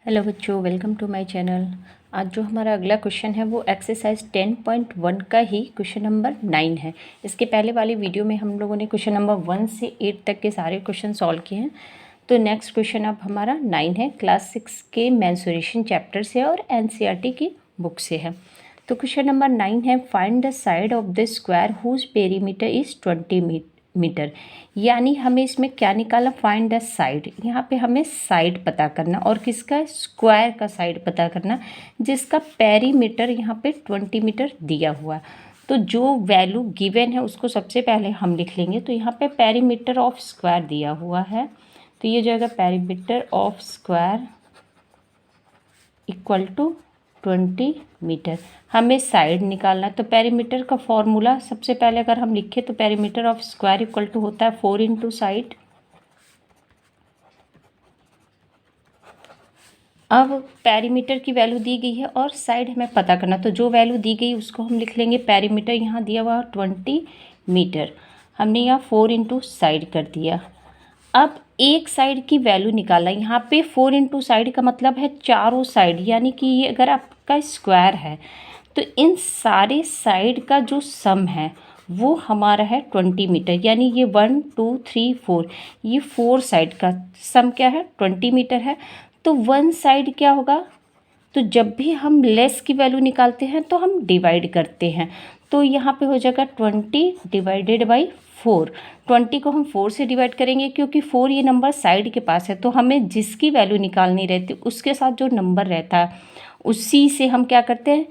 Hello बच्चों, welcome to my channel. आज जो हमारा अगला क्वेश्चन है वो एक्सरसाइज 10.1 का ही क्वेश्चन नंबर 9 है। इसके पहले वाली वीडियो में हम लोगों ने क्वेश्चन नंबर 1 से 8 तक के सारे क्वेश्चन सॉल्व किए हैं। तो नेक्स्ट क्वेश्चन अब हमारा 9 है, क्लास 6 के मेंसुरेशन चैप्टर से और एनसीईआरटी की बुक से है। तो क्वेश्चन नंबर 9 है, find the side of the square whose perimeter is 20 metre. यानी हमें इसमें क्या निकालना, फाइंड द साइड। यहाँ पे हमें साइड पता करना और किसका, स्क्वायर का साइड पता करना जिसका पेरीमीटर यहाँ पे 20 मीटर दिया हुआ है। तो जो वैल्यू गिवन है उसको सबसे पहले हम लिख लेंगे। तो यहाँ पे पेरीमीटर ऑफ स्क्वायर दिया हुआ है, तो ये जो है perimeter of square equal to 20 metre. हमें साइड निकालना है, तो पेरीमीटर का फॉर्मूला सबसे पहले अगर हम लिखें तो perimeter of square equal to होता है 4 इंटू साइड। अब पेरीमीटर की वैल्यू दी गई है और साइड हमें पता करना, तो जो वैल्यू दी गई उसको हम लिख लेंगे। पेरीमीटर यहाँ दिया हुआ 20 मीटर, हमने यहाँ 4 इंटू साइड कर दिया। अब एक साइड की वैल्यू निकालना, यहाँ पे 4 इंटू साइड का मतलब है चारों साइड, यानी कि ये अगर आपका स्क्वायर है तो इन सारे साइड का जो सम है वो हमारा है 20 मीटर। यानी ये 1 2 3 4, ये 4 साइड का सम क्या है, 20 मीटर है। तो वन साइड क्या होगा, तो जब भी हम लेस की वैल्यू निकालते हैं तो हम डिवाइड करते हैं। तो यहाँ पे हो जाएगा 20 डिवाइडेड बाई 4। 20 को हम 4 से डिवाइड करेंगे क्योंकि 4 ये नंबर साइड के पास है, तो हमें जिसकी वैल्यू निकालनी रहती उसके साथ जो नंबर रहता है उसी से हम क्या करते हैं,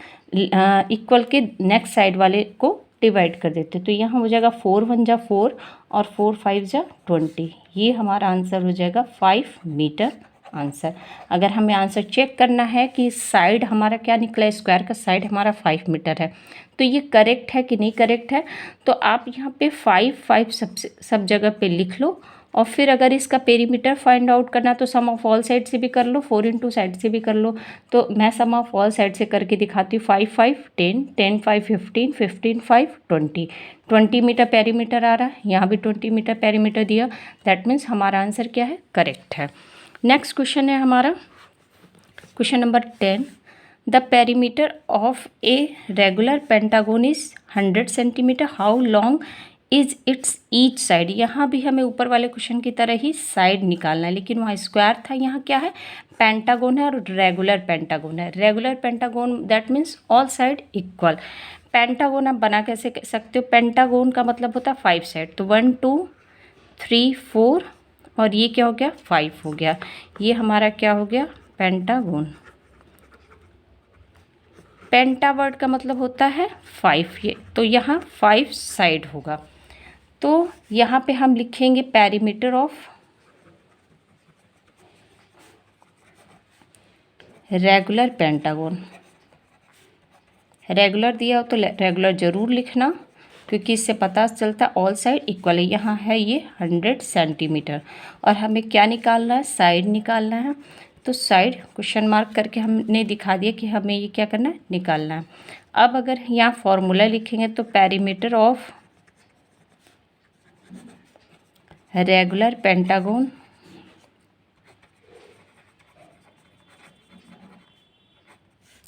इक्वल के नेक्स्ट साइड वाले को डिवाइड कर देते हैं। तो यहाँ हो जाएगा 4 1 जा 4 और 4 5 जा 20। ये हमारा आंसर हो जाएगा 5 मीटर आंसर। अगर हमें आंसर चेक करना है कि साइड हमारा क्या निकला, स्क्वायर का साइड हमारा 5 मीटर है, तो ये करेक्ट है कि नहीं करेक्ट है, तो आप यहाँ पे 5 5 सब जगह पे लिख लो। और फिर अगर इसका पेरीमीटर फाइंड आउट करना तो सम ऑफ ऑल साइड से भी कर लो, 4 इंटू साइड से भी कर लो। तो मैं सम ऑफ ऑल साइड से करके दिखाती हूँ। 5 5 10 10 5 15 15 5 20 20 मीटर पेरीमीटर आ रहा है, यहाँ भी 20 मीटर पेरीमीटर दिया। दैट मीन्स हमारा आंसर क्या है, करेक्ट है। नेक्स्ट क्वेश्चन है हमारा question number 10, the perimeter of a regular pentagon is 100 centimetre, how long is it's each side. यहाँ भी हमें ऊपर वाले क्वेश्चन की तरह ही साइड निकालना है, लेकिन वहाँ स्क्वायर था, यहाँ क्या है, पेंटागोन है और रेगुलर पेंटागोन है। Regular pentagon that means all side equal. Pentagon आप बना कैसे सकते हो, पेंटागोन का मतलब होता है 5 साइड, तो 1 2 3 4 और ये क्या हो गया, 5 हो गया। ये हमारा क्या हो गया, पेंटागोन। पेंटा वर्ड का मतलब होता है 5, ये तो यहाँ 5 साइड होगा। तो यहाँ पे हम लिखेंगे perimeter of regular pentagon. Regular दिया हो तो रेगुलर जरूर लिखना, क्योंकि इससे पता चलता है ऑल साइड इक्वल है। यहाँ है ये 100 सेंटीमीटर और हमें क्या निकालना है, साइड निकालना है। तो साइड क्वेश्चन मार्क करके हमने दिखा दिया कि हमें ये क्या करना है, निकालना है। अब अगर यहाँ फॉर्मूला लिखेंगे तो perimeter of regular pentagon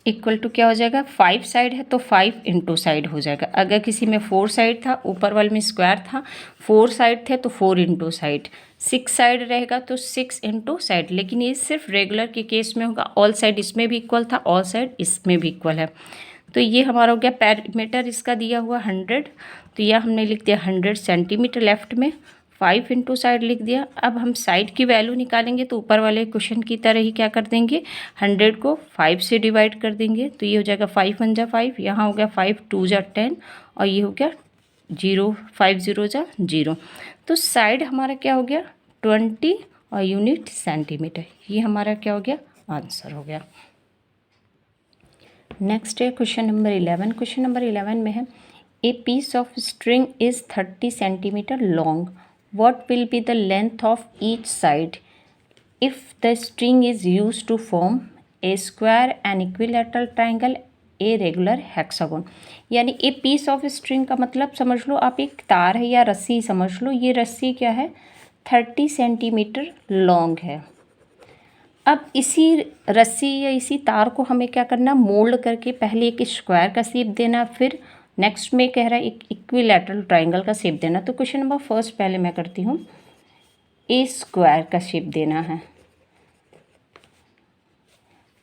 equal to क्या हो जाएगा, 5 साइड है तो 5 इंटू साइड हो जाएगा। अगर किसी में 4 साइड था, ऊपर वाले में स्क्वायर था, 4 साइड थे तो 4 इंटू साइड। 6 साइड रहेगा तो 6 इंटू साइड, लेकिन ये सिर्फ रेगुलर के केस में होगा। ऑल साइड इसमें भी इक्वल था, ऑल साइड इसमें भी इक्वल है। तो ये हमारा हो गया पेरीमीटर, इसका दिया हुआ 100, तो यह हमने लिख दिया 100 सेंटीमीटर लेफ्ट में, 5 इंटू साइड लिख दिया। अब हम साइड की वैल्यू निकालेंगे तो ऊपर वाले क्वेश्चन की तरह ही क्या कर देंगे, 100 को 5 से डिवाइड कर देंगे। तो ये हो जाएगा 5 1 जा 5, यहाँ हो गया 5 2 जा 10 और ये हो गया 0 5 0 जा 0। तो साइड हमारा क्या हो गया, 20 और यूनिट सेंटीमीटर। ये हमारा क्या हो गया, आंसर हो गया। नेक्स्ट है क्वेश्चन नंबर 11। क्वेश्चन नंबर 11 में है, a piece of string is 30 centimetre long, what will be the length of each side if the string is used to form a square, an equilateral triangle, a regular hexagon। यानी ए piece of string का मतलब समझ लो आप एक तार है या रस्सी समझ लो। ये रस्सी क्या है, 30 सेंटीमीटर लॉन्ग है। अब इसी रस्सी या इसी तार को हमें क्या करना, मोल्ड करके पहले एक स्क्वायर का शेप देना, फिर नेक्स्ट में कह रहा है एक इक्विलैटरल ट्रायंगल का शेप देना। तो क्वेश्चन नंबर फर्स्ट पहले मैं करती हूँ, ए स्क्वायर का शेप देना है।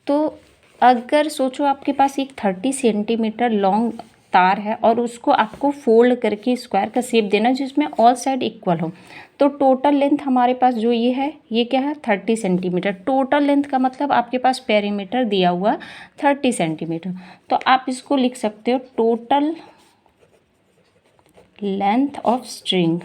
तो अगर सोचो आपके पास एक 30 सेंटीमीटर लॉन्ग तार है और उसको आपको फोल्ड करके स्क्वायर का शेप देना जिसमें ऑल साइड इक्वल हो, तो टोटल लेंथ हमारे पास जो ये है, ये क्या है, 30 सेंटीमीटर। टोटल लेंथ का मतलब आपके पास पेरीमीटर दिया हुआ 30 सेंटीमीटर। तो आप इसको लिख सकते हो टोटल लेंथ ऑफ स्ट्रिंग,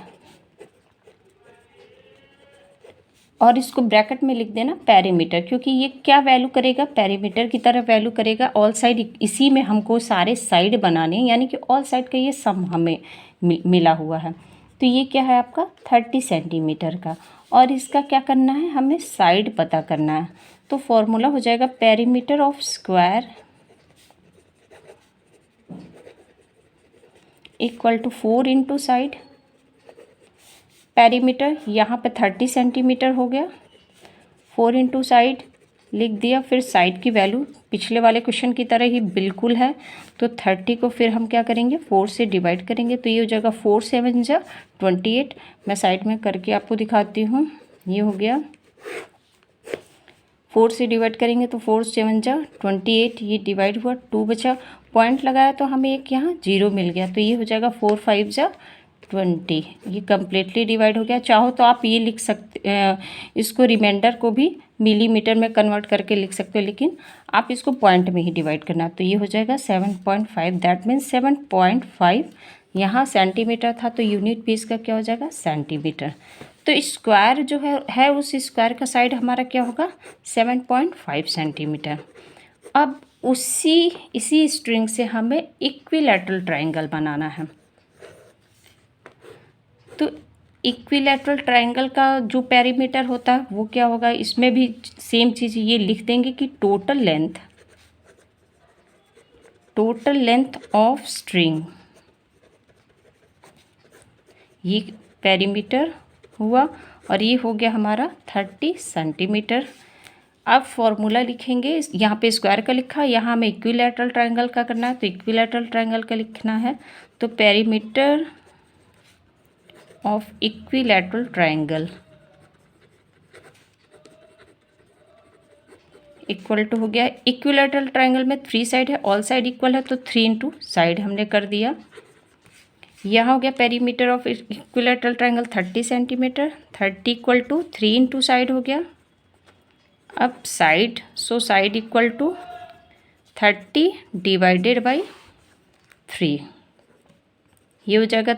और इसको ब्रैकेट में लिख देना पेरीमीटर, क्योंकि ये क्या वैल्यू करेगा, पेरीमीटर की तरह वैल्यू करेगा। ऑल साइड, इसी में हमको सारे साइड बनाने हैं, यानी कि ऑल साइड का ये सम हमें मिला हुआ है। तो ये क्या है आपका 30 सेंटीमीटर का, और इसका क्या करना है, हमें साइड पता करना है। तो फॉर्मूला हो जाएगा perimeter of square equal to 4 into side. Perimeter यहाँ पे 30 सेंटीमीटर हो गया, 4 इंटू साइड लिख दिया। फिर साइड की वैल्यू पिछले वाले क्वेश्चन की तरह ही बिल्कुल है, तो 30 को फिर हम क्या करेंगे, 4 से डिवाइड करेंगे। तो ये हो जाएगा 4 7 जा 28। मैं साइड में करके आपको दिखाती हूँ। ये हो गया, 4 से डिवाइड करेंगे तो 4 7 जा 28, ये डिवाइड हुआ, 2 बचा, पॉइंट लगाया तो हमें एक यहाँ 0 मिल गया। तो ये हो जाएगा 4 5 जा 20, ये कम्प्लीटली डिवाइड हो गया। चाहो तो आप ये लिख सकते, इसको रिमाइंडर को भी मिलीमीटर में कन्वर्ट करके लिख सकते हो, लेकिन आप इसको पॉइंट में ही डिवाइड करना। तो ये हो जाएगा 7.5, दैट मीन्स 7.5। यहाँ सेंटीमीटर था तो यूनिट भी इसका क्या हो जाएगा, सेंटीमीटर। तो स्क्वायर जो है उस स्क्वायर का साइड हमारा क्या होगा, 7.5 सेंटीमीटर। अब इसी स्ट्रिंग से हमें इक्विलैटरल ट्रायंगल बनाना है। तो इक्विलैटरल ट्रायंगल का जो पेरीमीटर होता है वो क्या होगा, इसमें भी सेम चीज़ ये लिख देंगे कि टोटल लेंथ ऑफ स्ट्रिंग, ये पेरीमीटर हुआ, और ये हो गया हमारा 30 सेंटीमीटर। अब फॉर्मूला लिखेंगे, यहाँ पे स्क्वायर का लिखा, यहाँ हमें इक्विलैटरल ट्रायंगल का करना है, तो इक्विलैटरल ट्रायंगल का लिखना है। तो perimeter of equilateral triangle equal to हो गया, इक्विलैटरल ट्रायंगल में 3 साइड है, ऑल साइड इक्वल है, तो 3 इंटू साइड हमने कर दिया। यहाँ हो गया perimeter of equilateral triangle 30 centimetre, 30 equal to 3 into side हो गया। अब side, so side equal to 30 divided by 3, ये हो जाएगा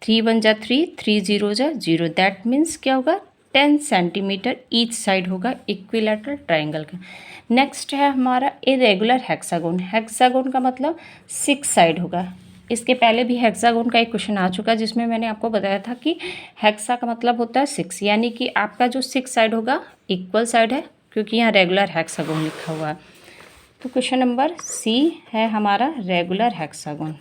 3 1 जा 3, 3 0 जा 0, दैट मीन्स क्या होगा, 10 सेंटीमीटर ईच साइड होगा इक्विलैटरल ट्रायंगल का। नेक्स्ट है हमारा इरेगुलर हेक्सागोन। हेक्सागोन का मतलब 6 साइड होगा। इसके पहले भी हेक्सागोन का एक क्वेश्चन आ चुका है जिसमें मैंने आपको बताया था कि हेक्सा का मतलब होता है 6, यानी कि आपका जो 6 साइड होगा इक्वल साइड है, क्योंकि यहाँ रेगुलर हेक्सागोन लिखा हुआ है। तो क्वेश्चन नंबर सी है हमारा रेगुलर हेक्सागोन।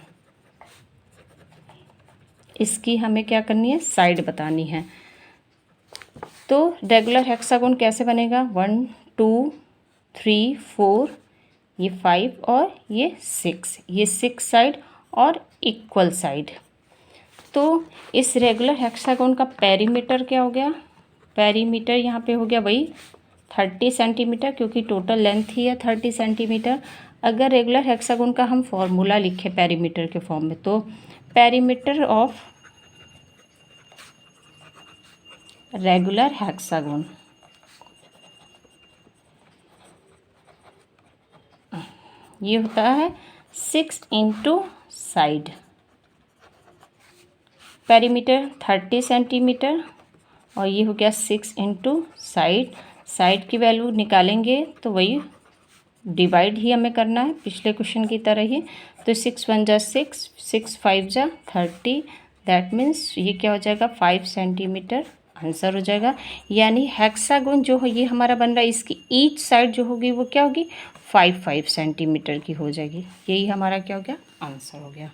इसकी हमें क्या करनी है, साइड बतानी है। तो रेगुलर हेक्सागोन कैसे बनेगा, 1 2 3 4, ये 5 और ये 6, ये 6 साइड और इक्वल साइड। तो इस रेगुलर हेक्सागोन का पेरीमीटर क्या हो गया, पेरीमीटर यहाँ पे हो गया वही 30 सेंटीमीटर, क्योंकि टोटल लेंथ ही है 30 सेंटीमीटर। अगर रेगुलर हेक्सागोन का हम फॉर्मूला लिखें पेरीमीटर के फॉर्म में, तो पेरीमीटर ऑफ रेगुलर हेक्सागोन ये होता है 6 इंटू साइड, पेरीमीटर 30 सेंटीमीटर, और ये हो गया 6 इंटू साइड। साइड की वैल्यू निकालेंगे तो वही डिवाइड ही हमें करना है पिछले क्वेश्चन की तरह ही। तो 6 1 जा 6, 6 5 जा 30, दैट मीन्स ये क्या हो जाएगा 5 सेंटीमीटर आंसर हो जाएगा। यानी हेक्सागोन जो है ये हमारा बन रहा है, इसकी ईच साइड जो होगी वो क्या होगी 5 5 सेंटीमीटर की हो जाएगी। यही हमारा क्या हो गया, आंसर हो गया।